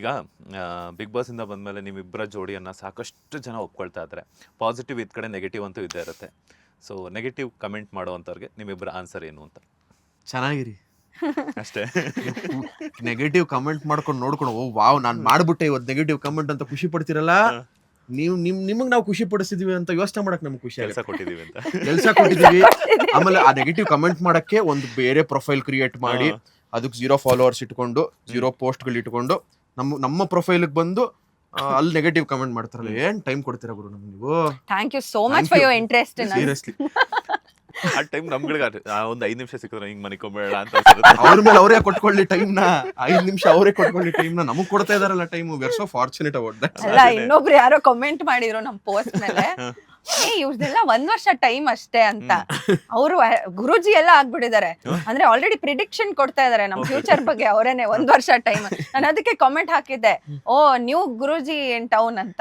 ಈಗ big boss ಇಂದ ಬಂದ್ಮೇಲೆ ನಿಮ್ಮಿಬ್ಬರ ಜೋಡಿಯನ್ನ ಸಾಕಷ್ಟು ಜನ ಒಪ್ಕೊಳ್ತಾ ಇದ್ದಾರೆ. ಪಾಸಿಟಿವ್ ಇದ್ ಕಡೆ ನೆಗೆಟಿವ್ ಅಂತೂ ಇದ್ದೇ ಇರುತ್ತೆ. ಸೊ ನೆಗೆಟಿವ್ ಕಮೆಂಟ್ ಮಾಡುವಂಥವ್ರಿಗೆ ನಿಮ್ಮಿಬ್ಬರ ಆನ್ಸರ್ ಏನು ಅಂತ ಚೆನ್ನಾಗಿರಿ. ಅಷ್ಟೇ. ನೆಗೆಟಿವ್ ಕಮೆಂಟ್ ಮಾಡ್ಕೊಂಡು ನೋಡ್ಕೊಂಡು ಓ ವಾವ್ ನಾನ್ ಮಾಡ್ಬಿಟ್ಟೆ ಇವತ್ತು ನೆಗೆಟಿವ್ ಕಮೆಂಟ್ ಅಂತ ಖುಷಿ ಪಡ್ತಿರಲ್ಲ, ನೀವು ನಿಮಗ್ ನಾವು ಖುಷಿ ಪಡಿಸಿದೀವಿ ಅಂತ ಯೋಚನೆ ಮಾಡಕ್ ನಮ್ಗೆ ಖುಷಿ ಕೆಲಸ ಆಗುತ್ತೆ. ಕೊಟ್ಟಿದೀವಿ ಅಂತ. ಕೆಲಸ ಕೊಟ್ಟಿದೀವಿ. ಆಮೇಲೆ ಆ ನೆಗೆಟಿವ್ ಕಮೆಂಟ್ ಮಾಡಕ್ಕೆ ಒಂದು ಬೇರೆ ಪ್ರೊಫೈಲ್ ಕ್ರಿಯೇಟ್ ಮಾಡಿ ಅದಕ್ಕೆ 0 ಫಾಲೋವರ್ಸ್ ಇಟ್ಕೊಂಡು 0 ಪೋಸ್ಟ್ಗಳು ಇಟ್ಕೊಂಡು ನಮ್ಮ ಪ್ರೊಫೈಲ್ಗೆ ಬಂದು ಅಲ್ಲಿ ನೆಗೆಟಿವ್ ಕಮೆಂಟ್ ಮಾಡ್ತಾರಲ್ಲ, ಏನ್ ಟೈಮ್ ಕೊಡ್ತೀರಾ ಗುರು ನಮ್ಗೆ ನೀವು? Thank you so much for your interest in seriously. ಆ ಟೈಮ್ ನಮ್ಗಳಿಗೆ ಒಂದು 5 ನಿಮಿಷ ಸಿಕ್ಕಿದ್ರೆ ಹಿಂಗ್ ಮನಿಕೊಂಬೇಡ ಅಂತ ಅನ್ಸುತ್ತೆ. ಅವ್ರ ಮೇಲೆ ಅವರೇ ಕೊಟ್ಕೊಳ್ಳಿ ಟೈಮ್ನ, 5 ನಿಮಿಷ ಅವರೇ ಕೊಟ್ಕೊಳ್ಳಿ ಟೈಮ್ನ, ನಮಗ್ ಕೊಡ್ತಾ ಇದಾರಲ್ಲ time. We are so fortunate about that. ಅಲ್ಲ, ಇನ್ನೊಬ್ರು ಯಾರೋ ಕಮೆಂಟ್ ಮಾಡಿದ್ರು ನಮ್ ಪೋಸ್ಟ್ ಮೇಲೆ, ಇವ್ರದೆಲ್ಲ 1 ವರ್ಷ ಟೈಮ್ ಅಷ್ಟೇ ಅಂತ. ಅವರು ಗುರುಜಿ ಎಲ್ಲ ಆಗ್ಬಿಟ್ಟಿದ್ದಾರೆ, ಅಂದ್ರೆ ಆಲ್ರೆಡಿ ಪ್ರಿಡಿಕ್ಷನ್ ಕೊಡ್ತಾ ಇದಾರೆ ನಮ್ ಫ್ಯೂಚರ್ ಬಗ್ಗೆ ಅವರೇನೆ. 1 ವರ್ಷ ಟೈಮ್. ನಾನು ಅದಕ್ಕೆ ಕಾಮೆಂಟ್ ಹಾಕಿದ್ದೆ, ಓ ನ್ಯೂ ಗುರುಜಿ ಇನ್ ಟೌನ್ ಅಂತ.